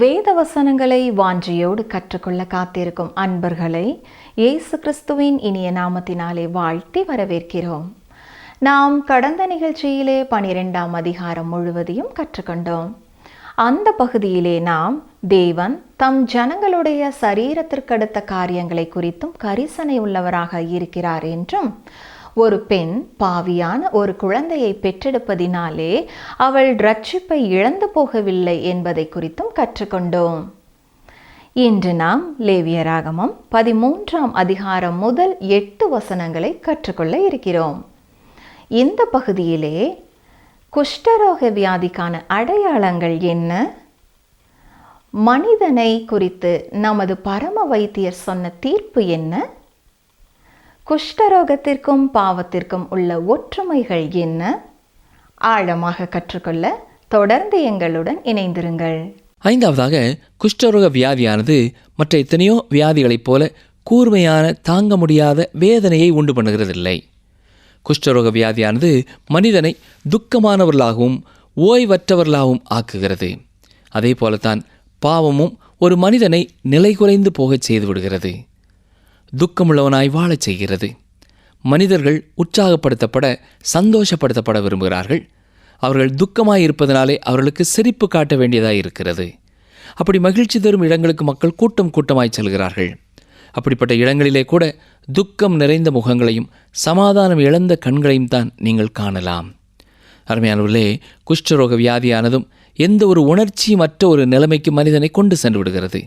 வேத வசனங்களை வாஞ்சியோடு கற்றுக்கொள்ள காத்திருக்கும் அன்பர்களை இயேசு கிறிஸ்துவின் இனிய நாமத்தினாலே வாழ்த்தி வரவேற்கிறோம். நாம் கடந்த நிகழ்ச்சியிலே 12ஆம் அதிகாரம் முழுவதையும் கற்றுக்கொண்டோம். அந்த பகுதியிலே நாம் தேவன் தம் ஜனங்களுடைய சரீரத்திற்கடுத்த காரியங்களை குறித்தும் கரிசனை உள்ளவராக இருக்கிறார் என்றும், ஒரு பெண் பாவியான ஒரு குழந்தையை பெற்றெடுப்பதினாலே அவள் இரட்சிப்பை இழந்து போகவில்லை என்பதை குறித்தும் கற்றுக்கொண்டோம். இன்று நாம் லேவியராகமம் 13ஆம் அதிகாரம் முதல் 8 வசனங்களை கற்றுக்கொள்ள இருக்கிறோம். இந்த பகுதியிலே குஷ்டரோக வியாதிக்கான அடையாளங்கள் என்ன, மனிதனை குறித்து நமது பரம வைத்தியர் சொன்ன தீர்ப்பு என்ன, குஷ்டரோகத்திற்கும் பாவத்திற்கும் உள்ள ஒற்றுமைகள் என்ன, ஆழமாக கற்றுக்கொள்ள தொடர்ந்து எங்களுடன் இணைந்திருங்கள். 5வதாக, குஷ்டரோக வியாதியானது மற்ற எத்தனையோ வியாதிகளைப் போல கூர்மையான தாங்க முடியாத வேதனையை உண்டு பண்ணுகிறதில்லை. குஷ்டரோக வியாதியானது மனிதனை துக்கமானவர்களாகவும் ஓய்வற்றவர்களாகவும் ஆக்குகிறது. அதே போலத்தான் பாவமும் ஒரு மனிதனை நிலை குறைந்து போகச் செய்து விடுகிறது. துக்கமுள்ளவனாய் வாழச் செய்கிறது. மனிதர்கள் உற்சாகப்படுத்தப்பட, சந்தோஷப்படுத்தப்பட விரும்புகிறார்கள். அவர்கள் துக்கமாய் இருப்பதனாலே அவர்களுக்கு சிரிப்பு காட்ட வேண்டியதாக இருக்கிறது. அப்படி மகிழ்ச்சி தரும் இடங்களுக்கு மக்கள் கூட்டம் கூட்டமாய் செல்கிறார்கள். அப்படிப்பட்ட இடங்களிலே கூட துக்கம் நிறைந்த முகங்களையும் சமாதானம் இழந்த கண்களையும் தான் நீங்கள் காணலாம். அருமையானவர்களே, குஷ்டரோக வியாதியானதும் எந்த ஒரு உணர்ச்சியும் ஒரு நிலைமைக்கு மனிதனை கொண்டு சென்று விடுகிறது.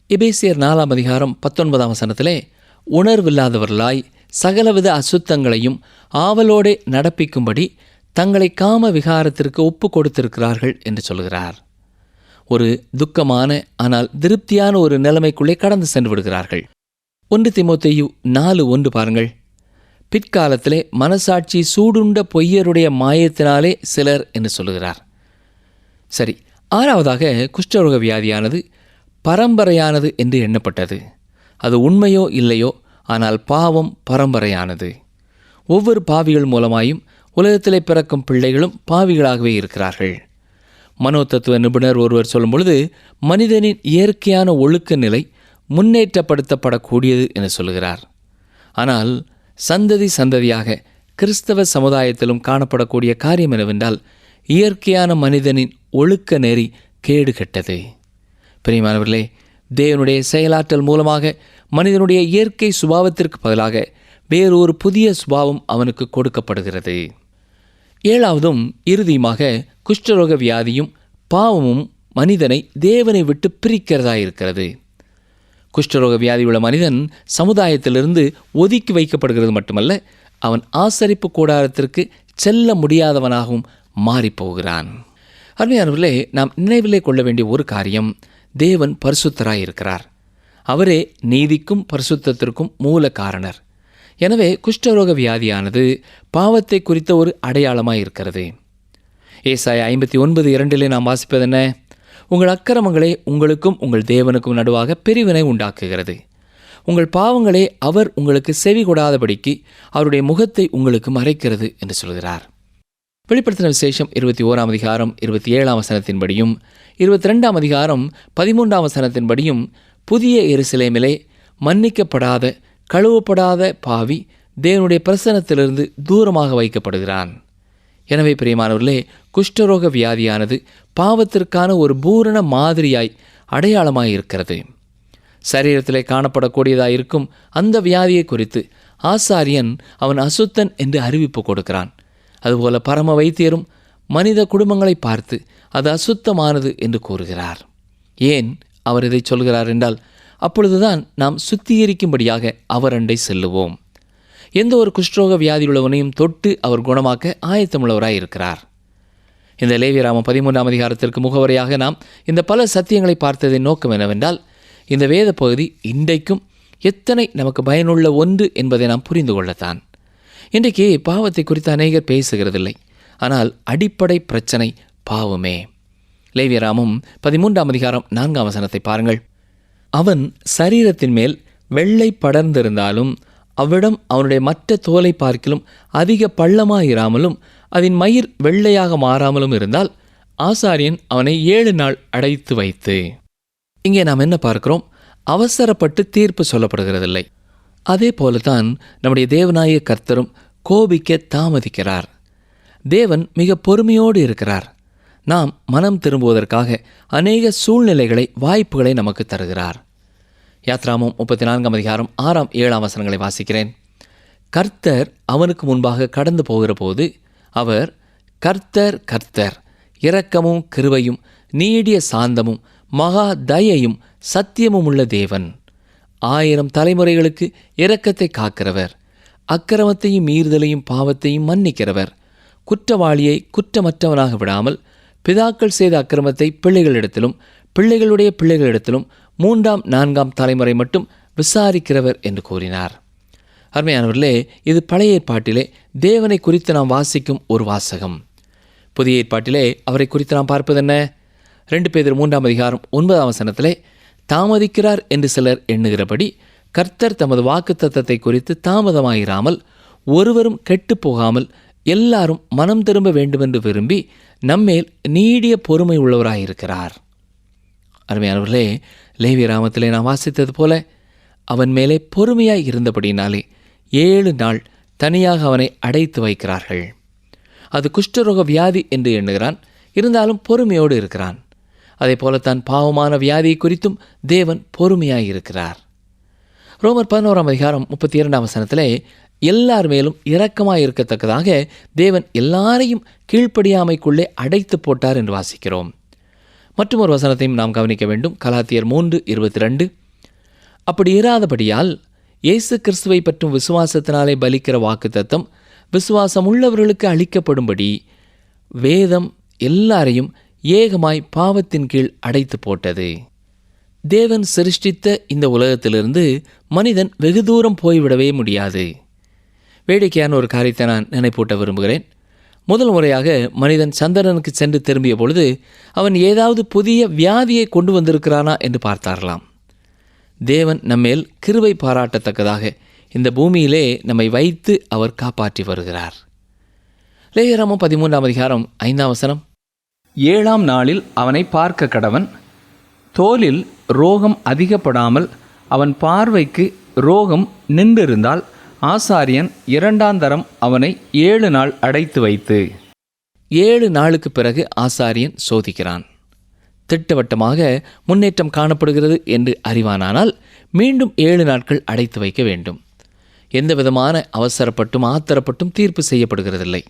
எபேசியர் 4ஆம் அதிகாரம் 19ஆம் வசனத்திலே, உணர்வில்லாதவர்களாய் சகலவித அசுத்தங்களையும் ஆவலோடே நடப்பிக்கும்படி தங்களை காம விகாரத்திற்கு ஒப்பு கொடுத்திருக்கிறார்கள் என்று சொல்கிறார். ஒரு துக்கமான ஆனால் திருப்தியான ஒரு நிலைமைக்குள்ளே கடந்து சென்று விடுகிறார்கள். 1 தீமோத்தேயு 4:1 பாருங்கள். பிற்காலத்திலே மனசாட்சி சூடுண்ட பொய்யருடைய மாயத்தினாலே சிலர் என்று சொல்லுகிறார். சரி, 6வதாக, குஷ்டரோக வியாதியானது பரம்பரையானது என்று எண்ணப்பட்டது. அது உண்மையோ இல்லையோ, ஆனால் பாவம் பரம்பரையானது. ஒவ்வொரு பாவிகள் மூலமாயும் உலகத்திலே பிறக்கும் பிள்ளைகளும் பாவிகளாகவே இருக்கிறார்கள். மனோதத்துவ நிபுணர் ஒருவர் சொல்லும் பொழுது, மனிதனின் இயற்கையான ஒழுக்க நிலை முன்னேற்றப்படுத்தப்படக்கூடியது என்று சொல்கிறார். ஆனால் சந்ததி சந்ததியாக கிறிஸ்தவ சமுதாயத்திலும் காணப்படக்கூடிய காரியம் என்னவென்றால், இயற்கையான மனிதனின் ஒழுக்க நெறி கேடு கெட்டது. பிரியமானவர்களே, தேவனுடைய செயலாற்றல் மூலமாக மனிதனுடைய இயற்கை சுபாவத்திற்கு பதிலாக வேறொரு புதிய சுபாவம் அவனுக்கு கொடுக்கப்படுகிறது. 7வதும் இறுதியுமாக, குஷ்டரோக வியாதியும் பாவமும் மனிதனை தேவனை விட்டு பிரிக்கிறதா இருக்கிறது. குஷ்டரோக வியாதி உள்ள மனிதன் சமுதாயத்திலிருந்து ஒதுக்கி வைக்கப்படுகிறது மட்டுமல்ல, அவன் ஆசரிப்பு கூடாரத்திற்கு செல்ல முடியாதவனாகவும் மாறிப்போகிறான். அருமையானவர்களே, நாம் நினைவிலே கொள்ள வேண்டிய ஒரு காரியம், தேவன் பரிசுத்தராயிருக்கிறார். அவரே நீதிக்கும் பரிசுத்தத்திற்கும் மூல காரணர். எனவே குஷ்டரோக வியாதியானது பாவத்தை குறித்த ஒரு அடையாளமாய் இருக்கிறது. ஏசாயா 59:2 நாம் வாசிப்பது என்ன? உங்கள் அக்கிரமங்களே உங்களுக்கும் உங்கள் தேவனுக்கும் நடுவாக பிரிவினை உண்டாக்குகிறது. உங்கள் பாவங்களே அவர் உங்களுக்கு செவி கொடாதபடிக்கு அவருடைய முகத்தை உங்களுக்கு மறைக்கிறது என்று சொல்கிறார். வெளிப்படுத்தின விசேஷம் 21ஆம் அதிகாரம் 27ஆம் வசனத்தின்படியும் 22ஆம் அதிகாரம் 13ஆம் வசனத்தின்படியும், புதிய எருசலேமிலே மன்னிக்கப்படாத கழுவப்படாத பாவி தேவனுடைய பிரசன்னத்திலிருந்து தூரமாக வைக்கப்படுகிறான். எனவே பிரியமானவர்களே, குஷ்டரோக வியாதியானது பாவத்திற்கான ஒரு பூரண மாதிரியாய் அடையாளமாய் இருக்கிறது. சரீரத்திலே காணப்படக்கூடியதாயிருக்கும் அந்த வியாதியை குறித்து ஆசாரியன் அவன் அசுத்தன் என்று அறிவிப்பு கொடுக்கிறான். அதுபோல பரம வைத்தியரும் மனித குடும்பங்களை பார்த்து அது அசுத்தமானது என்று கூறுகிறார். ஏன் அவர் இதை சொல்கிறார் என்றால், அப்பொழுதுதான் நாம் சுத்திகரிக்கும்படியாக அவர் அண்டை செல்லுவோம். எந்த ஒரு குஷ்டரோக வியாதியுள்ளவனையும் தொட்டு அவர் குணமாக்க ஆயத்தமுள்ளவராய் இருக்கிறார். இந்த லேவியராகமம் 13ஆம் அதிகாரத்திற்கு முகவரியாக நாம் இந்த பல சத்தியங்களை பார்த்ததின் நோக்கம் என்னவென்றால், இந்த வேத பகுதி இன்றைக்கும் எத்தனை நமக்கு பயனுள்ள ஒன்று என்பதை நாம் புரிந்து கொள்ளத்தான். இன்றைக்கு பாவத்தை குறித்து அநேகர் பேசுகிறதில்லை. ஆனால் அடிப்படை பிரச்சனை பாவமே. லேவியராகமம் 13ஆம் அதிகாரம் 4ஆம் வசனத்தை பாருங்கள். அவன் சரீரத்தின் மேல் வெள்ளை படர்ந்திருந்தாலும் அவ்விடம் அவனுடைய மற்ற தோலை பார்க்கிலும் அதிக பள்ளமாயிராமலும் அதன் மயிர் வெள்ளையாக மாறாமலும் இருந்தால் ஆசாரியன் அவனை 7 நாள் அடைத்து வைத்து. இங்கே நாம் என்ன பார்க்கிறோம்? அவசரப்பட்டு தீர்ப்பு சொல்லப்படுகிறதில்லை. அதே போலத்தான் நம்முடைய தேவனாய கர்த்தரும் கோபிக்க தாமதிக்கிறார். தேவன் மிக பொறுமையோடு இருக்கிறார். நாம் மனம் திரும்புவதற்காக அநேக சூழ்நிலைகளை, வாய்ப்புகளை நமக்கு தருகிறார். யாத்ராமம் 34 6 7 வசனங்களை வாசிக்கிறேன். கர்த்தர் அவனுக்கு முன்பாக கடந்து போகிற போது அவர், கர்த்தர் கர்த்தர், இரக்கமும் கிருபையும் நீடிய சாந்தமும் மகா தயையும் சத்தியமும் உள்ள தேவன், 1000 தலைமுறைகளுக்கு இரக்கத்தை காக்கிறவர், அக்கிரமத்தையும் மீறுதலையும் பாவத்தையும் மன்னிக்கிறவர், குற்றவாளியை குற்றமற்றவனாக விடாமல் பிதாக்கள் செய்த அக்கிரமத்தை பிள்ளைகளிடத்திலும் பிள்ளைகளுடைய பிள்ளைகளிடத்திலும் 3ஆம் 4ஆம் தலைமுறை மட்டும் விசாரிக்கிறவர் என்று கூறினார். அருமையானவர்களே, இது பழைய ஏற்பாட்டிலே தேவனை குறித்து நாம் வாசிக்கும் ஒரு வாசகம். புதிய ஏற்பாட்டிலே அவரை குறித்து நாம் பார்ப்பது என்ன? 2 பேதுரு 3 வசனத்திலே, தாமதிக்கிறார் என்று சிலர் எண்ணுகிறபடி கர்த்தர் தமது வாக்குத்தத்தத்தை குறித்து தாமதமாயிராமல் ஒருவரும் கெட்டுப்போகாமல் எல்லாரும் மனம் திரும்ப வேண்டுமென்று விரும்பி நம்மேல் நீடிய பொறுமை உள்ளவராயிருக்கிறார். அருமையானவர்களே, லேவி ராமத்திலே நாம் வாசித்தது போல அவன் மேலே பொறுமையாய் இருந்தபடினாலே 7 நாள் தனியாக அவனை அடைத்து வைக்கிறார்கள். அது குஷ்டரோக வியாதி என்று எண்ணுகிறான். இருந்தாலும் பொறுமையோடு இருக்கிறான். அதே போலத்தான் பாவமான வியாதியை குறித்தும் தேவன் பொறுமையாய் இருக்கிறார். ரோமர் 11 வசனத்திலே, எல்லார் மேலும் இரக்கமாய் இருக்கத்தக்கதாக தேவன் எல்லாரையும் கீழ்ப்படியாமைக்குள்ளே அடைத்து போட்டார் என்று வாசிக்கிறோம். மற்றும் ஒரு வசனத்தையும் நாம் கவனிக்க வேண்டும். கலாத்தியர் 3:22, அப்படி இராதபடியால் இயேசு கிறிஸ்துவை பற்றும் விசுவாசத்தினாலே பலிக்கிற வாக்குத்தத்தம் விசுவாசம் உள்ளவர்களுக்கு அளிக்கப்படும்படி வேதம் எல்லாரையும் ஏகமாய் பாவத்தின் கீழ் அடைத்து போட்டது. தேவன் சிருஷ்டித்த இந்த உலகத்திலிருந்து மனிதன் வெகு தூரம் போய்விடவே முடியாது. வேடிக்கையான ஒரு காரியத்தை நான் நினைப்பூட்ட விரும்புகிறேன். முதல் முறையாக மனிதன் சந்திரனுக்கு சென்று திரும்பிய பொழுது அவன் ஏதாவது புதிய வியாதியை கொண்டு வந்திருக்கிறானா என்று பார்த்தாரலாம். தேவன் நம்மேல் கிருபை பாராட்டத்தக்கதாக இந்த பூமியிலே நம்மை வைத்து அவர் காப்பாற்றி வருகிறார். லேவியராகமம் 13 5 வசனம், 7ஆம் நாளில் அவனை பார்க்க கடவன், தோலில் ரோகம் அதிகப்படாமல் அவன் பார்வைக்கு ரோகம் நின்றிருந்தால் ஆசாரியன் 2ஆம் தரம் அவனை 7 நாள் அடைத்து வைத்து. 7 நாளுக்கு பிறகு ஆசாரியன் சோதிக்கிறான். திட்டவட்டமாக முன்னேற்றம் காணப்படுகிறது என்று அறிவானானால் மீண்டும் 7 நாட்கள் அடைத்து வைக்க வேண்டும். எந்த விதமான அவசரப்பட்டும் ஆத்திரப்பட்டும் தீர்ப்பு செய்யப்படுகிறதில்லை.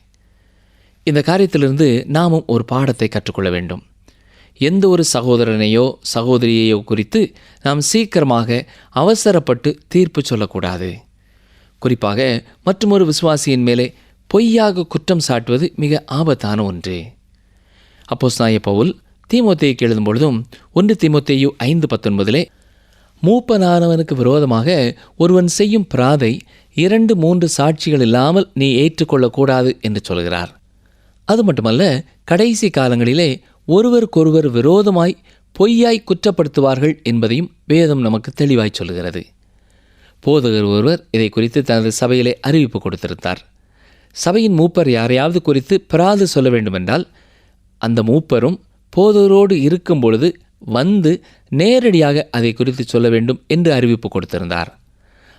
இந்த காரியத்திலிருந்து நாமும் ஒரு பாடத்தை கற்றுக்கொள்ள வேண்டும். எந்த ஒரு சகோதரனையோ சகோதரியையோ குறித்து நாம் சீக்கிரமாக அவசரப்பட்டு தீர்ப்பு சொல்லக்கூடாது. குறிப்பாக மற்றொரு விசுவாசியின் மேலே பொய்யாக குற்றம் சாட்டுவது மிக ஆபத்தான ஒன்று. அப்போஸ்தலனாகிய பவுல் தீமோத்தேயுக்கு எழுதும் பொழுதும் 1 தீமோத்தேயு 5:19 மூப்பனானவனுக்கு விரோதமாக ஒருவன் செய்யும் பிராதை 2-3 சாட்சிகள் இல்லாமல் நீ ஏற்றுக்கொள்ளக்கூடாது என்று சொல்கிறார். அது மட்டுமல்ல, கடைசி காலங்களிலே ஒருவருக்கொருவர் விரோதமாய் பொய்யாய் குற்றப்படுத்துவார்கள் என்பதையும் வேதம் நமக்கு தெளிவாய் சொல்கிறது. போதகர் ஒருவர் இதை குறித்து தனது சபையிலே அறிவிப்பு கொடுத்திருந்தார். சபையின் மூப்பர் யாரையாவது குறித்து பிராது சொல்ல வேண்டுமென்றால் அந்த மூப்பரும் போதகரோடு இருக்கும் பொழுது வந்து நேரடியாக அதை குறித்து சொல்ல வேண்டும் என்று அறிவிப்பு கொடுத்திருந்தார்.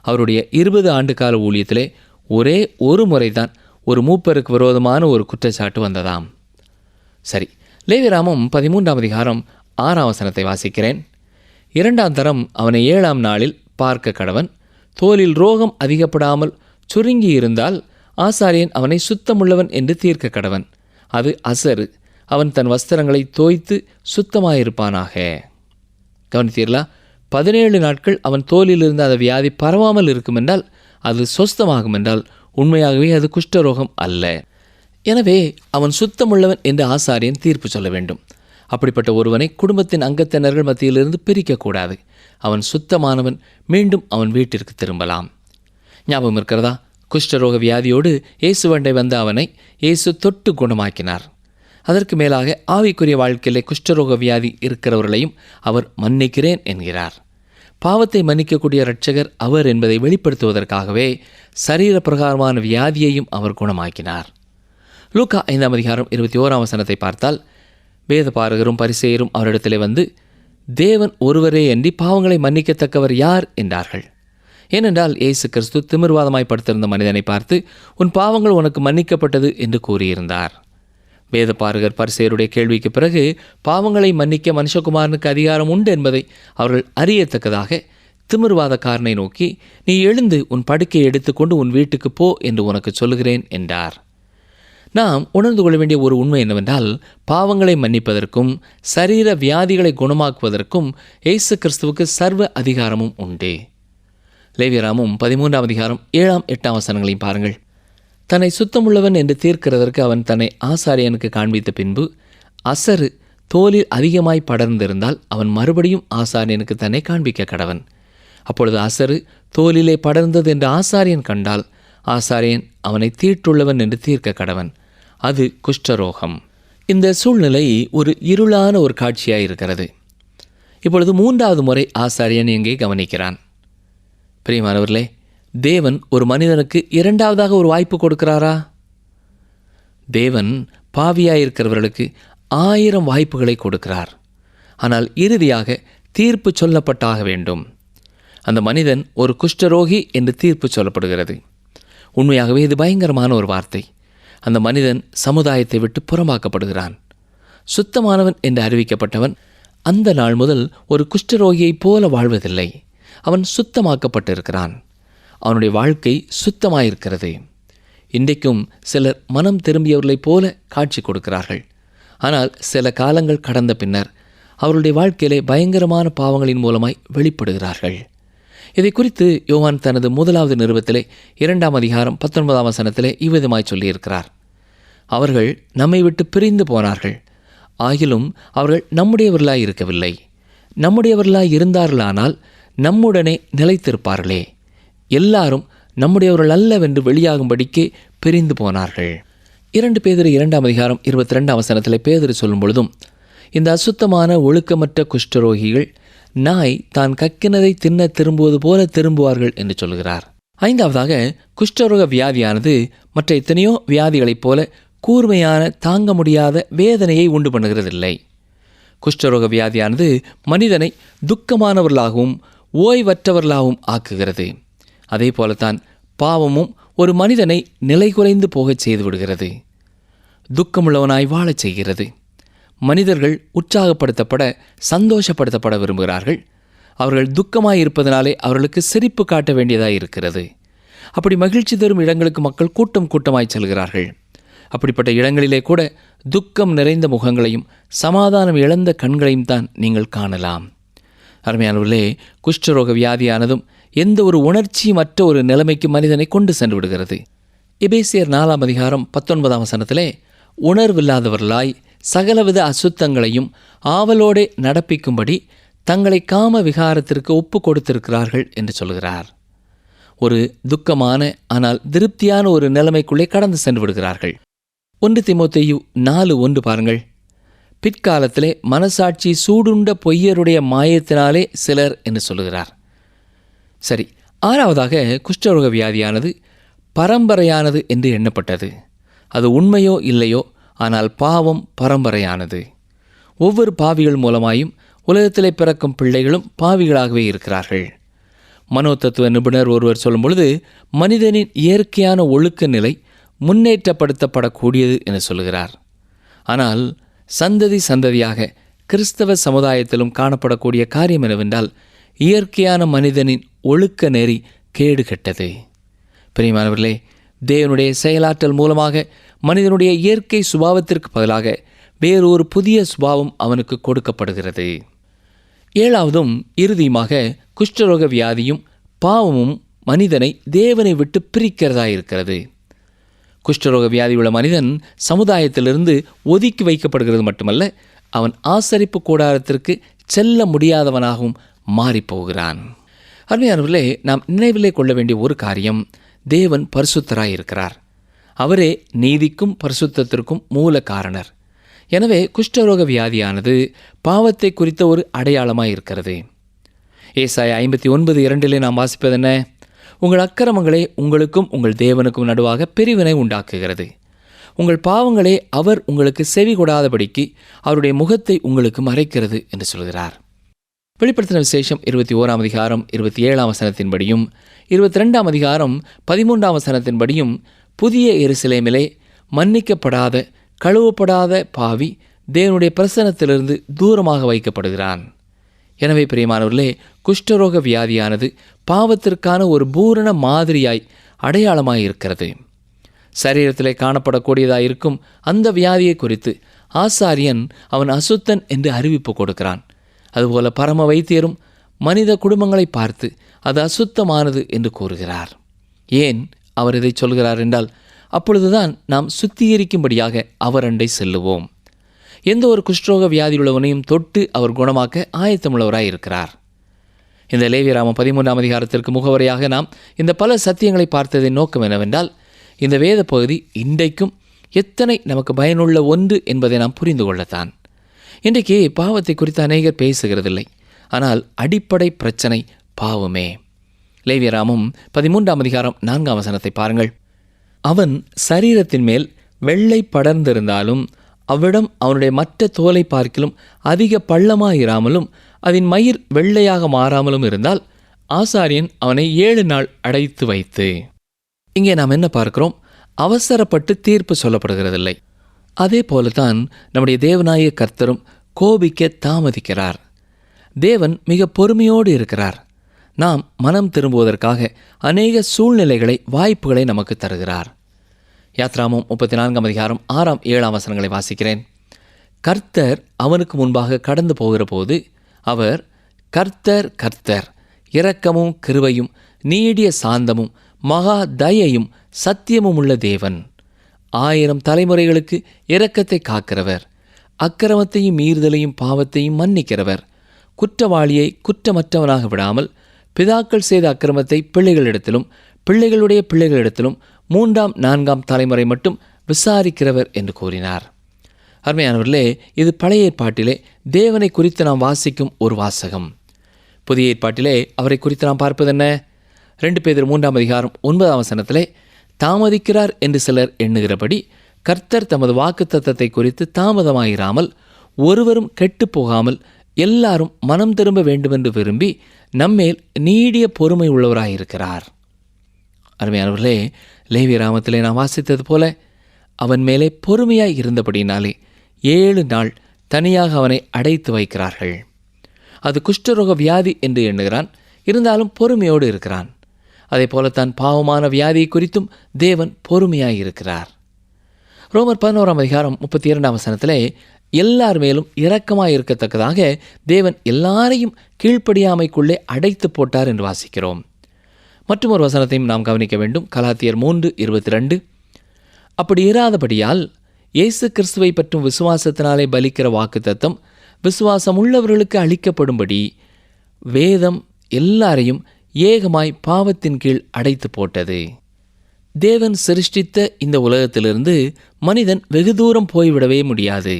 அவருடைய 20 ஆண்டு கால ஊழியத்திலே ஒரே ஒரு முறைதான் ஒரு மூப்பருக்கு விரோதமான ஒரு குற்றச்சாட்டு வந்ததாம். சரி, லேவியராகமம் 13 6 வசனத்தை வாசிக்கிறேன். 2ஆம் தரம் அவனை 7ஆம் நாளில் பார்க்க கடவன், தோலில் ரோகம் அதிகப்படாமல் சுருங்கி இருந்தால் ஆசாரியன் அவனை சுத்தமுள்ளவன் என்று தீர்க்க கடவன். அது அசரு. அவன் தன் வஸ்திரங்களை தோய்த்து சுத்தமாயிருப்பானாக. கவனித்தீர்களா? 17 நாட்கள் அவன் தோலில் இருந்து அந்த வியாதி பரவாமல் இருக்கும் என்றால், அது சொஸ்தமாகும் என்றால் உண்மையாகவே அது குஷ்டரோகம் அல்ல. எனவே அவன் சுத்தமுள்ளவன் என்று ஆசாரியன் தீர்ப்பு சொல்ல வேண்டும். அப்படிப்பட்ட ஒருவனை குடும்பத்தின் அங்கத்தினர்கள் மத்தியிலிருந்து பிரிக்கக்கூடாது. அவன் சுத்தமானவன். மீண்டும் அவன் வீட்டிற்கு திரும்பலாம். ஞாபகம் இருக்கிறதா? குஷ்டரோக வியாதியோடு இயேசுவண்டை வந்த அவனை இயேசு தொட்டு குணமாக்கினார். அதற்கு மேலாக ஆவிக்குரிய வாழ்க்கையிலே குஷ்டரோக வியாதி இருக்கிறவர்களையும் அவர் மன்னிக்கிறேன் என்கிறார். பாவத்தை மன்னிக்கக்கூடிய இரட்சகர் அவர் என்பதை வெளிப்படுத்துவதற்காகவே சரீர பிரகாரமான வியாதியையும் அவர் குணமாக்கினார். லூக்கா 5 அதிகாரம் 21 வசனத்தை பார்த்தால், வேத பாரகரும் பரிசேயரும் அவரிடத்திலே வந்து, தேவன் ஒருவரே அன்றி பாவங்களை மன்னிக்கத்தக்கவர் யார் என்றார்கள். ஏனென்றால் இயேசு கிறிஸ்து திமிர்வாதமாய் படுத்திருந்த மனிதனை பார்த்து, உன் பாவங்கள் உனக்கு மன்னிக்கப்பட்டது என்று கூறியிருந்தார். வேதபாரகர் பரிசேயருடைய கேள்விக்கு பிறகு பாவங்களை மன்னிக்க மனுஷகுமாரனுக்கு அதிகாரம் உண்டு என்பதை அவர்கள் அறியத்தக்கதாக திமிர்வாதக்காரனை நோக்கி, நீ எழுந்து உன் படுக்கையை எடுத்துக்கொண்டு உன் வீட்டுக்கு போ என்று உனக்கு சொல்லுகிறேன் என்றார். நாம் உணர்ந்து கொள்ள வேண்டிய ஒரு உண்மை என்னவென்றால், பாவங்களை மன்னிப்பதற்கும் சரீர வியாதிகளை குணமாக்குவதற்கும் இயேசு கிறிஸ்துவுக்கு சர்வ அதிகாரமும் உண்டு. லேவியராகமம் 13ஆம் அதிகாரம் 7, 8 வசனங்களையும் பாருங்கள். தன்னை சுத்தமுள்ளவன் என்று தீர்க்கிறதற்கு அவன் தன்னை ஆசாரியனுக்கு காண்பித்த பின்பு அசறு தோலில் அதிகமாய் படர்ந்திருந்தால் அவன் மறுபடியும் ஆசாரியனுக்கு தன்னை காண்பிக்க கடவன். அப்பொழுது அசறு தோலிலே படர்ந்தது என்று ஆசாரியன் கண்டால் ஆசாரியன் அவனை தீட்டுள்ளவன் என்று தீர்க்க கடவன். அது குஷ்டரோகம். இந்த சூழ்நிலை ஒரு இருளான ஒரு காட்சியாக இருக்கிறது. இப்பொழுது 3வது முறை ஆசாரியன் எங்கே கவனிக்கிறான். பிரியமானவர்களே, தேவன் ஒரு மனிதனுக்கு 2வதாக ஒரு வாய்ப்பு கொடுக்கிறாரா? தேவன் பாவியாயிருக்கிறவர்களுக்கு 1000 வாய்ப்புகளை கொடுக்கிறார். ஆனால் இறுதியாக தீர்ப்பு சொல்லப்பட்டாக வேண்டும். அந்த மனிதன் ஒரு குஷ்டரோகி என்று தீர்ப்பு சொல்லப்படுகிறது. உண்மையாகவே இது பயங்கரமான ஒரு வார்த்தை. அந்த மனிதன் சமுதாயத்தை விட்டு புறம்பாக்கப்படுகிறான். சுத்தமானவன் என்று அறிவிக்கப்பட்டவன் அந்த நாள் முதல் ஒரு குஷ்டரோகியைப் போல வாழ்வதில்லை. அவன் சுத்தமாக்கப்பட்டிருக்கிறான். அவனுடைய வாழ்க்கை சுத்தமாயிருக்கிறது. இன்றைக்கும் சிலர் மனம் திரும்பியவர்களைப் போல காட்சி கொடுக்கிறார்கள். ஆனால் சில காலங்கள் கடந்த பின்னர் அவருடைய வாழ்க்கையிலே பயங்கரமான பாவங்களின் மூலமாய் வெளிப்படுகிறார்கள். இதை குறித்து யோவான் தனது 1வது நிருபத்திலே 2ஆம் அதிகாரம் 19ஆம் வசனத்திலே இவ்விதமாய் சொல்லியிருக்கிறார். அவர்கள் நம்மை விட்டு பிரிந்து போனார்கள், ஆகிலும் அவர்கள் நம்முடையவர்களாய் இருக்கவில்லை. நம்முடையவர்களாய் இருந்தார்களானால் நம்முடனே நிலைத்திருப்பார்களே. எல்லாரும் நம்முடையவர்கள் அல்லவென்று வெளியாகும்படிக்கே பிரிந்து போனார்கள். 2 பேதுரு 2ஆம் அதிகாரம் 22ஆம் வசனத்திலே பேதுரு சொல்லும் பொழுதும், இந்த அசுத்தமான ஒழுக்கமற்ற குஷ்டரோகிகள் நாய் தான் கக்கினதை தின்ன திரும்புவது போல திரும்புவார்கள் என்று சொல்கிறார். 5வதாக, குஷ்டரோக வியாதியானது மற்ற எத்தனையோ வியாதிகளைப் போல கூர்மையான தாங்க முடியாத வேதனையை உண்டு பண்ணுகிறதில்லை. குஷ்டரோக வியாதியானது மனிதனை துக்கமானவர்களாகவும் ஓய்வற்றவர்களாகவும் ஆக்குகிறது. அதே போலத்தான் பாவமும் ஒரு மனிதனை நிலை குறைந்து போகச் செய்து விடுகிறது. துக்கமுள்ளவனாய் வாழச் செய்கிறது. மனிதர்கள் உற்சாகப்படுத்தப்பட சந்தோஷப்படுத்தப்பட விரும்புகிறார்கள். அவர்கள் துக்கமாய் இருப்பதனாலே அவர்களுக்கு சிரிப்பு காட்ட வேண்டியதாக இருக்கிறது. அப்படி மகிழ்ச்சி தரும் இடங்களுக்கு மக்கள் கூட்டம் கூட்டமாய் செல்கிறார்கள். அப்படிப்பட்ட இடங்களிலே கூட துக்கம் நிறைந்த முகங்களையும் சமாதானம் இழந்த கண்களையும் தான் நீங்கள் காணலாம். அருமையானவர்களே, குஷ்டரோக வியாதியானதும் எந்த ஒரு உணர்ச்சியுமற்ற ஒரு நிலைமைக்கு மனிதனை கொண்டு சென்று விடுகிறது. எபேசியர் 4ஆம் அதிகாரம் 19ஆம் வசனத்திலே, உணர்வில்லாதவர்களாய் சகலவித அசுத்தங்களையும் ஆவலோடே நடப்பிக்கும்படி தங்களை காம விகாரத்திற்கு ஒப்பு கொடுத்திருக்கிறார்கள் என்று சொல்கிறார். ஒரு துக்கமான ஆனால் திருப்தியான ஒரு நிலைமைக்குள்ளே கடந்து சென்று விடுகிறார்கள். 1 தீமோத்தேயு 4:1 பாருங்கள். பிற்காலத்திலே மனசாட்சி சூடுண்ட பொய்யருடைய மாயத்தினாலே சிலர் என்று சொல்லுகிறார். சரி, 6வதாக, குஷ்டரோக வியாதியானது பரம்பரையானது என்று எண்ணப்பட்டது. அது உண்மையோ இல்லையோ, ஆனால் பாவம் பரம்பரையானது. ஒவ்வொரு பாவிகள் மூலமாயும் உலகத்திலே பிறக்கும் பிள்ளைகளும் பாவிகளாகவே இருக்கிறார்கள். மனோதத்துவ நிபுணர் ஒருவர் சொல்லும் பொழுது, மனிதனின் இயற்கையான ஒழுக்க நிலை முன்னேற்றப்படுத்தப்படக்கூடியது என்று சொல்கிறார். ஆனால் சந்ததி சந்ததியாக கிறிஸ்தவ சமுதாயத்திலும் காணப்படக்கூடிய காரியம் என்னவென்றால், இயற்கையான மனிதனின் ஒழுக்க நெறி கேடு கெட்டது. பிரியமானவர்களே, தேவனுடைய செயலாற்றல் மூலமாக மனிதனுடைய இயற்கை சுபாவத்திற்கு பதிலாக வேறொரு புதிய சுபாவம் அவனுக்கு கொடுக்கப்படுகிறது. 7வதும் இறுதியுமாக, குஷ்டரோக வியாதியும் பாவமும் மனிதனை தேவனை விட்டு பிரிக்கிறதா இருக்கிறது. குஷ்டரோக வியாதி உள்ள மனிதன் சமுதாயத்திலிருந்து ஒதுக்கி வைக்கப்படுகிறது மட்டுமல்ல, அவன் ஆசரிப்பு கூடாரத்திற்கு செல்ல முடியாதவனாகவும் மாறிப்போகிறான். அருமையானவர்களே, நாம் நினைவிலே கொள்ள வேண்டிய ஒரு காரியம், தேவன் பரிசுத்தராயிருக்கிறார். அவரே நீதிக்கும் பரிசுத்தத்திற்கும் மூல காரணர். எனவே குஷ்டரோக வியாதியானது பாவத்தை குறித்த ஒரு அடையாளமாய் இருக்கிறது. ஏசாயா 59:2 நாம் வாசிப்பது என்ன? உங்கள் அக்கிரமங்களே உங்களுக்கும் உங்கள் தேவனுக்கும் நடுவாக பிரிவினை உண்டாக்குகிறது. உங்கள் பாவங்களே அவர் உங்களுக்கு செவி கொடாதபடிக்கு அவருடைய முகத்தை உங்களுக்கு மறைக்கிறது என்று சொல்கிறார். வெளிப்படுத்தின விசேஷம் 21ஆம் அதிகாரம் 27ஆம் வசனத்தின்படியும் 22ஆம் அதிகாரம் 13ஆம் வசனத்தின்படியும் புதிய எருசலேமிலே மன்னிக்கப்படாத கழுவப்படாத பாவி தேவனுடைய பிரசன்னத்திலிருந்து தூரமாக வைக்கப்படுகிறான். எனவே பிரியமானவர்களே, குஷ்டரோக வியாதியானது பாவத்திற்கான ஒரு பூரண மாதிரியாய் அடையாளமாய் இருக்கிறது. சரீரத்திலே காணப்படக்கூடியதாயிருக்கும் அந்த வியாதியை குறித்து ஆசாரியன் அவன் அசுத்தன் என்று அறிவிப்பு கொடுக்கிறான். அதுபோல பரம வைத்தியரும் மனித குடும்பங்களை பார்த்து அது அசுத்தமானது என்று கூறுகிறார். ஏன் அவர் இதை சொல்கிறார் என்றால், அப்பொழுதுதான் நாம் சுத்திகரிக்கும்படியாக அவர் அண்டை செல்லுவோம். எந்த ஒரு குஷ்டரோக வியாதியுள்ளவனையும் தொட்டு அவர் குணமாக்க ஆயத்தமுள்ளவராய் இருக்கிறார். இந்த லேவியராமம் 13ஆம் அதிகாரத்திற்கு முகவரியாக நாம் இந்த பல சத்தியங்களை பார்த்ததின் நோக்கம் என்னவென்றால், இந்த வேத பகுதி இன்றைக்கும் எத்தனை நமக்கு பயனுள்ள ஒன்று என்பதை நாம் புரிந்து கொள்ளத்தான். இன்றைக்கு பாவத்தை குறித்து அநேகர் பேசுகிறதில்லை. ஆனால் அடிப்படை பிரச்சனை பாவமே. லேவியராமம் 13ஆம் அதிகாரம் 4ஆம் வசனத்தை பாருங்கள். அவன் சரீரத்தின் மேல் வெள்ளை படர்ந்திருந்தாலும் அவ்விடம் அவனுடைய மற்ற தோலை பார்க்கிலும் அதிக பள்ளமாயிராமலும் அதன் மயிர் வெள்ளையாக மாறாமலும் இருந்தால் ஆசாரியன் அவனை 7 நாள் அடைத்து வைத்து. இங்கே நாம் என்ன பார்க்கிறோம்? அவசரப்பட்டு தீர்ப்பு சொல்லப்படுகிறதில்லை. அதே போலத்தான் நம்முடைய தேவனாய கர்த்தரும் கோபிக்க தாமதிக்கிறார். தேவன் மிக பொறுமையோடு இருக்கிறார். நாம் மனம் திரும்புவதற்காக அநேக சூழ்நிலைகளை, வாய்ப்புகளை நமக்கு தருகிறார். யாத்ராமம் 34ஆம் அதிகாரம் 6ஆம் 7ஆம் வசனங்களை வாசிக்கிறேன். கர்த்தர் அவனுக்கு முன்பாக கடந்து போகிற போது அவர், கர்த்தர் கர்த்தர், இரக்கமும் கிருபையும் நீடிய சாந்தமும் மகா தயையும் சத்தியமும் உள்ள தேவன், 1000 தலைமுறைகளுக்கு இரக்கத்தை காக்கிறவர், அக்கிரமத்தையும் மீறுதலையும் பாவத்தையும் மன்னிக்கிறவர், குற்றவாளியை குற்றமற்றவனாக விடாமல் பிதாக்கள் செய்த அக்கிரமத்தை பிள்ளைகளிடத்திலும் பிள்ளைகளுடைய பிள்ளைகளிடத்திலும் 3ஆம் 4ஆம் தலைமுறை மட்டும் விசாரிக்கிறவர் என்று கூறினார். அருமையானவர்களே, இது பழைய ஏற்பாட்டிலே தேவனை குறித்து நாம் வாசிக்கும் ஒரு வாசகம். புதிய ஏற்பாட்டிலே அவரை குறித்து நாம் பார்ப்பது என்ன? 2 பேதுரு 3ஆம் அதிகாரம் 9ஆம் வசனத்திலே, தாமதிக்கிறார் என்று சிலர் எண்ணுகிறபடி கர்த்தர் தமது வாக்குத்தத்தத்தை குறித்து தாமதமாயிராமல் ஒருவரும் கெட்டுப்போகாமல் எல்லாரும் மனம் திரும்ப வேண்டுமென்று விரும்பி நம்மேல் நீடிய பொறுமை உள்ளவராயிருக்கிறார். அருமையானவர்களே, லேவியராமத்திலே நாம் வாசித்தது போல அவன் மேலே பொறுமையாய் இருந்தபடினாலே 7 நாள் தனியாக அவனை அடைத்து வைக்கிறார்கள். அது குஷ்டரோக வியாதி என்று எண்ணுகிறான். இருந்தாலும் பொறுமையோடு இருக்கிறான். அதே போலத்தான் பாவமான வியாதியை குறித்தும் தேவன் பொறுமையாய் இருக்கிறார். ரோமர் 11ஆம் அதிகாரம் 32ஆம் வசனத்திலே, எல்லார் மேலும் இரக்கமாய் இருக்கத்தக்கதாக தேவன் எல்லாரையும் கீழ்ப்படியாமைக்குள்ளே அடைத்து போட்டார் என்று வாசிக்கிறோம். மற்றும் ஒரு வசனத்தையும் நாம் கவனிக்க வேண்டும். கலாத்தியர் 3:22, அப்படி இராதபடியால் இயேசு கிறிஸ்துவை பற்றும் விசுவாசத்தினாலே பலிக்கிற வாக்குத்தத்தம் விசுவாசம் உள்ளவர்களுக்கு அளிக்கப்படும்படி வேதம் எல்லாரையும் ஏகமாய் பாவத்தின் கீழ் அடைத்து போட்டது. தேவன் சிருஷ்டித்த இந்த உலகத்திலிருந்து மனிதன் வெகு தூரம் போய்விடவே முடியாது.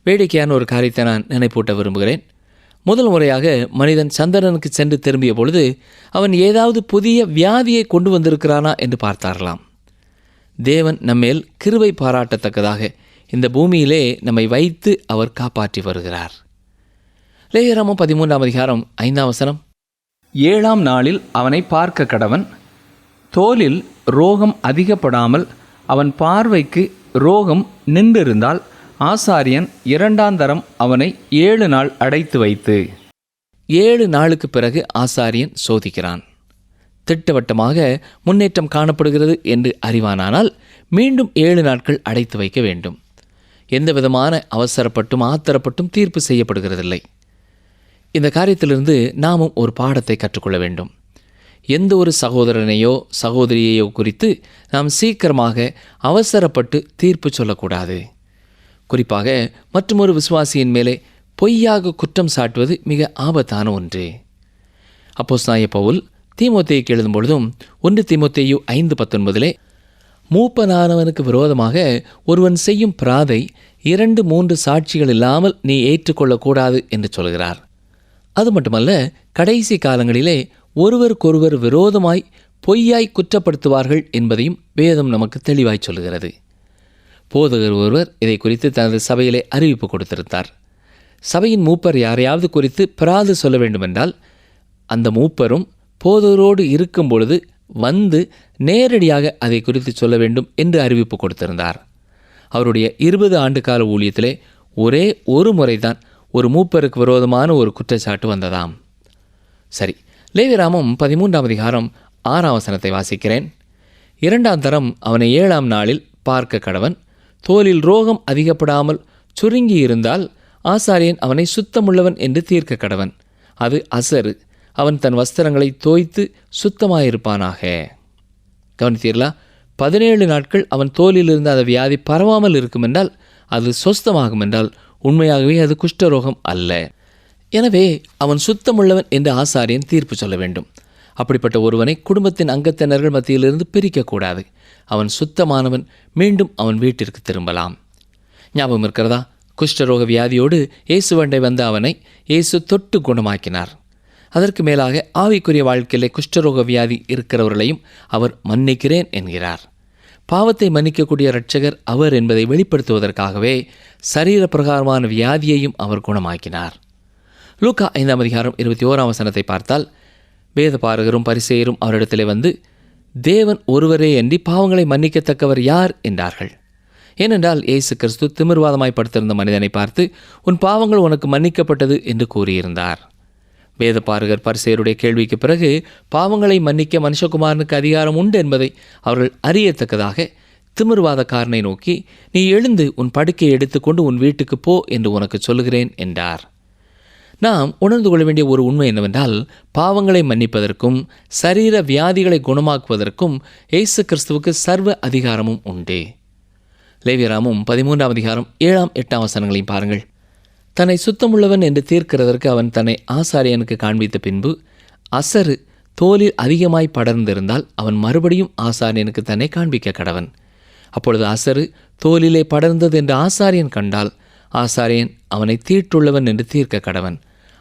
வேடிக்கையான ஒரு காரியத்தை நான் நினைப்பூட்ட விரும்புகிறேன். முதல் முறையாக மனிதன் சந்திரனுக்கு சென்று திரும்பிய பொழுது அவன் ஏதாவது புதிய வியாதியை கொண்டு வந்திருக்கிறானா என்று பார்த்தாரலாம். தேவன் நம்மேல் கிருபை பாராட்டத்தக்கதாக இந்த பூமியிலே நம்மை வைத்து அவர் காப்பாற்றி வருகிறார். லேவியராமம் 13ஆம் அதிகாரம் 5ஆம் வசனம், 7ஆம் நாளில் அவனை பார்க்க கடவன், தோலில் ரோகம் அதிகப்படாமல் அவன் பார்வைக்கு ரோகம் நின்றிருந்தால் ஆசாரியன் 2ஆம் தரம் அவனை 7 நாள் அடைத்து வைத்து. 7 நாளுக்கு பிறகு ஆசாரியன் சோதிக்கிறான். திட்டவட்டமாக முன்னேற்றம் காணப்படுகிறது என்று அறிவானானால் மீண்டும் 7 நாட்கள் அடைத்து வைக்க வேண்டும். எந்த விதமான அவசரப்பட்டும் ஆத்திரப்பட்டும் தீர்ப்பு செய்யப்படுகிறதில்லை. இந்த காரியத்திலிருந்து நாமும் ஒரு பாடத்தை கற்றுக்கொள்ள வேண்டும். எந்த ஒரு சகோதரனையோ சகோதரியையோ குறித்து நாம் சீக்கிரமாக அவசரப்பட்டு தீர்ப்பு சொல்லக்கூடாது. குறிப்பாக மற்றொரு விசுவாசியின் மேலே பொய்யாக குற்றம் சாட்டுவது மிக ஆபத்தான ஒன்று. அப்போஸ்தலனாகிய பவுல் தீமோத்தேயுக்கு எழுதும் பொழுதும் 1 தீமோத்தேயு 5:19 மூப்பனானவனுக்கு விரோதமாக ஒருவன் செய்யும் பிராதை 2-3 சாட்சிகள் இல்லாமல் நீ ஏற்றுக்கொள்ளக்கூடாது என்று சொல்கிறார். அது மட்டுமல்ல, கடைசி காலங்களிலே ஒருவருக்கொருவர் விரோதமாய் பொய்யாய் குற்றப்படுத்துவார்கள் என்பதையும் வேதம் நமக்கு தெளிவாய் சொல்கிறது. போதகர் ஒருவர் இதை குறித்து தனது சபையிலே அறிவிப்பு கொடுத்திருந்தார். சபையின் மூப்பர் யாரையாவது குறித்து பிராது சொல்ல வேண்டுமென்றால் அந்த மூப்பரும் போதரோடு இருக்கும் பொழுது வந்து நேரடியாக அதை குறித்து சொல்ல வேண்டும் என்று அறிவிப்பு கொடுத்திருந்தார். அவருடைய 20 ஆண்டு கால ஊழியத்திலே ஒரே ஒரு முறைதான் ஒரு மூப்பருக்கு விரோதமான ஒரு குற்றச்சாட்டு வந்ததாம். சரி, லேவியராமம் 13ஆம் அதிகாரம் 6ஆம் வசனத்தை வாசிக்கிறேன். 2ஆம் தரம் அவனை 7ஆம் நாளில் பார்க்க கடவன். தோலில் ரோகம் அதிகப்படாமல் சுருங்கி இருந்தால் ஆசாரியன் அவனை சுத்தமுள்ளவன் என்று தீர்க்க கடவன். அது அசரு. அவன் தன் வஸ்திரங்களை தோய்த்து சுத்தமாயிருப்பானாக. கவனித்தீர்களா? 17 நாட்கள் அவன் தோலில் இருந்து அந்த வியாதி பரவாமல் இருக்கும் என்றால், அது சொஸ்தமாகும் என்றால், உண்மையாகவே அது குஷ்டரோகம் அல்ல. எனவே அவன் சுத்தமுள்ளவன் என்று ஆசாரியன் தீர்ப்பு சொல்ல வேண்டும். அப்படிப்பட்ட ஒருவனை குடும்பத்தின் அங்கத்தினர்கள் மத்தியிலிருந்து பிரிக்கக்கூடாது. அவன் சுத்தமானவன். மீண்டும் அவன் வீட்டிற்கு திரும்பலாம். ஞாபகம் இருக்கிறதா? குஷ்டரோக வியாதியோடு இயேசுவண்டை வந்த அவனை இயேசு தொட்டு குணமாக்கினார். அதற்கு மேலாக ஆவிக்குரிய வாழ்க்கையிலே குஷ்டரோக வியாதி இருக்கிறவர்களையும் அவர் மன்னிக்கிறேன் என்கிறார். பாவத்தை மன்னிக்கக்கூடிய இரட்சகர் அவர் என்பதை வெளிப்படுத்துவதற்காகவே சரீர பிரகாரமான வியாதியையும் அவர் குணமாக்கினார். லூக்கா 5ஆம் அதிகாரம் 21ஆம் வசனத்தை பார்த்தால், வேத பாரகரும் பரிசேயரும் அவரிடத்திலே வந்து, தேவன் ஒருவரே அன்றி பாவங்களை மன்னிக்கத்தக்கவர் யார் என்றார்கள். ஏனென்றால் இயேசு கிறிஸ்து திமிர்வாதமாய் படுத்திருந்த மனிதனை பார்த்து, உன் பாவங்கள் உனக்கு மன்னிக்கப்பட்டது என்று கூறியிருந்தார். வேத பாரகர் பரிசேயருடைய கேள்விக்கு பிறகு பாவங்களை மன்னிக்க மனுஷகுமாரனுக்கு அதிகாரம் உண்டு என்பதை அவர்கள் அறியத்தக்கதாக திமிர்வாதக்காரனை நோக்கி, நீ எழுந்து உன் படுக்கையை எடுத்துக்கொண்டு உன் வீட்டுக்கு போ என்று உனக்கு சொல்லுகிறேன் என்றார். நாம் உணர்ந்து கொள்ள வேண்டிய ஒரு உண்மை என்னவென்றால், பாவங்களை மன்னிப்பதற்கும் சரீர வியாதிகளை குணமாக்குவதற்கும் இயேசு கிறிஸ்துவுக்கு சர்வ அதிகாரமும் உண்டு. லேவியராமம் 13ஆம் அதிகாரம் 7ஆம் 8ஆம் வசனங்களையும் பாருங்கள். தன்னை சுத்தமுள்ளவன் என்று தீர்க்கிறதற்கு அவன் தன்னை ஆசாரியனுக்கு காண்பித்த பின்பு அசரு தோலில் அதிகமாய் படர்ந்திருந்தால் அவன் மறுபடியும் ஆசாரியனுக்கு தன்னை காண்பிக்க கடவன். அப்பொழுது அசரு தோலிலே படர்ந்தது என்று ஆசாரியன் கண்டால் ஆசாரியன் அவனை தீட்டுள்ளவன் என்று தீர்க்க கடவன்.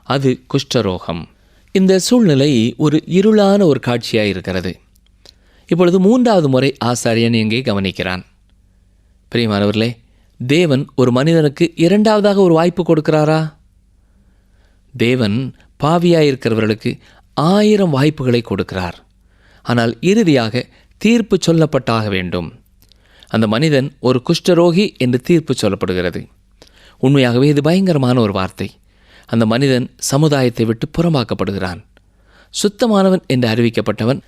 அது குஷ்டரோகம். இந்த சூழ்நிலை ஒரு இருளான ஒரு காட்சியாக இருக்கிறது. இப்பொழுது 3வது முறை ஆசாரியன் எங்கே கவனிக்கிறான். பிரியமானவர்களே, தேவன் ஒரு மனிதனுக்கு 2வதாக ஒரு வாய்ப்பு கொடுக்கிறாரா? தேவன் பாவியாயிருக்கிறவர்களுக்கு 1000 வாய்ப்புகளை கொடுக்கிறார். ஆனால் இறுதியாக தீர்ப்பு சொல்லப்பட்டாக வேண்டும். அந்த மனிதன் ஒரு குஷ்டரோகி என்று தீர்ப்பு சொல்லப்படுகிறது. உண்மையாகவே இது பயங்கரமான ஒரு வார்த்தை. அந்த மனிதன் சமுதாயத்தை விட்டு புறம்பாக்கப்படுகிறான். சுத்தமானவன் என்று அறிவிக்கப்பட்டவன்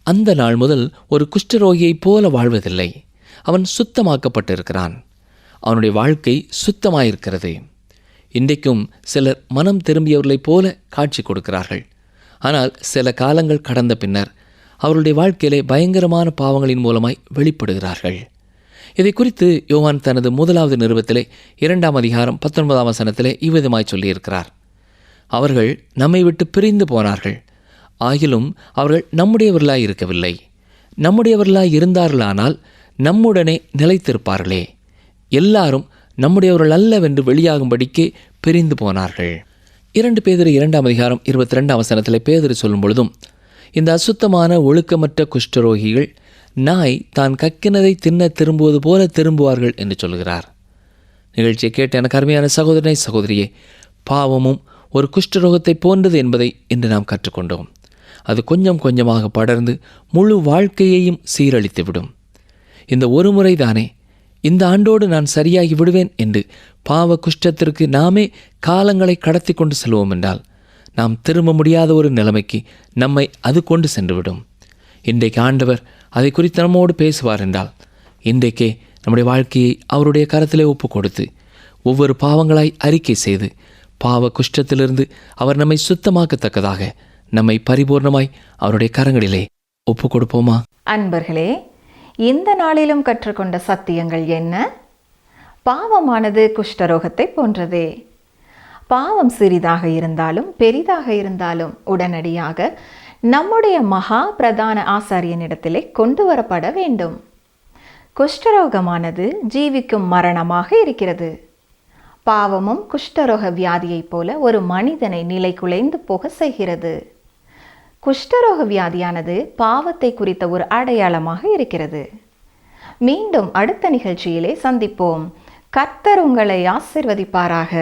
அந்த நாள் முதல் ஒரு குஷ்டரோகியைப் போல வாழ்வதில்லை. அவன் சுத்தமாக்கப்பட்டிருக்கிறான். அவனுடைய வாழ்க்கை சுத்தமாயிருக்கிறது. இன்றைக்கும் சிலர் மனம் திரும்பியவர்களைப் போல காட்சி கொடுக்கிறார்கள். ஆனால் சில காலங்கள் கடந்த பின்னர் அவருடைய வாழ்க்கையிலே பயங்கரமான பாவங்களின் மூலமாய் வெளிப்படுகிறார்கள். இதை குறித்து யோவான் தனது 1வது நிருபத்திலே 2ஆம் அதிகாரம் 19ஆம் வசனத்திலே இவ்விதமாய் சொல்லியிருக்கிறார். அவர்கள் நம்மை விட்டு பிரிந்து போனார்கள், ஆகிலும் அவர்கள் நம்முடையவர்களாய் இருக்கவில்லை. நம்முடையவர்களாய் இருந்தார்களானால் நம்முடனே நிலைத்திருப்பார்களே. எல்லாரும் நம்முடையவர்கள் அல்லவென்று வெளியாகும்படிக்கே பிரிந்து போனார்கள். 2 பேதுரு 2ஆம் அதிகாரம் 22ஆம் வசனத்திலே பேதுரு சொல்லும் பொழுதும், இந்த அசுத்தமான ஒழுக்கமற்ற குஷ்டரோகிகள் நாய் தான் கக்கினதை தின்ன திரும்புவது போல திரும்புவார்கள் என்று சொல்கிறார். நிகழ்ச்சியை கேட்ட எனக்கு அருமையான சகோதரனை சகோதரியே, பாவமும் ஒரு குஷ்டரோகத்தை போன்றது என்பதை இன்று நாம் கற்றுக்கொண்டோம். அது கொஞ்சம் கொஞ்சமாக படர்ந்து முழு வாழ்க்கையையும் சீரழித்துவிடும். இந்த ஒரு முறைதானே, இந்த ஆண்டோடு நான் சரியாகி விடுவேன் என்று பாவ குஷ்டத்திற்கு நாமே காலங்களை கடத்தி கொண்டு செல்வோம் என்றால் நாம் திரும்ப முடியாத ஒரு நிலைமைக்கு நம்மை அது கொண்டு சென்றுவிடும். இன்றைக்கு ஆண்டவர் அதை குறித்து நம்மோடு பேசுவார் என்றால் இன்றைக்கே நம்முடைய வாழ்க்கையை அவருடைய கரத்திலே ஒப்பு கொடுத்து ஒவ்வொரு பாவங்களாய் அறிக்கை செய்து பாவ குஷ்டத்திலிருந்து அவர் நம்மை சுத்தமாக்கத்தக்கதாக நம்மை பரிபூர்ணமாய் அவருடைய கரங்களிலே ஒப்பு கொடுப்போமா? அன்பர்களே, இந்த நாளிலும் கற்றுக்கொண்ட சத்தியங்கள் என்ன? பாவமானது குஷ்டரோகத்தை போன்றதே. பாவம் சிறிதாக இருந்தாலும் பெரிதாக இருந்தாலும் உடனடியாக நம்முடைய மகா பிரதான ஆசாரியனிடத்திலே கொண்டு வரப்பட வேண்டும். குஷ்டரோகமானது ஜீவிக்கும் மரணமாக இருக்கிறது. பாவமும் குஷ்டரோக வியாதியைப் போல ஒரு மனிதனை நிலை குலைந்து போக செய்கிறது. குஷ்டரோக வியாதியானது பாவத்தை குறித்த ஒரு அடையாளமாக இருக்கிறது. மீண்டும் அடுத்த நிகழ்ச்சியிலே சந்திப்போம். கர்த்தர் உங்களை ஆசீர்வதிப்பாராக.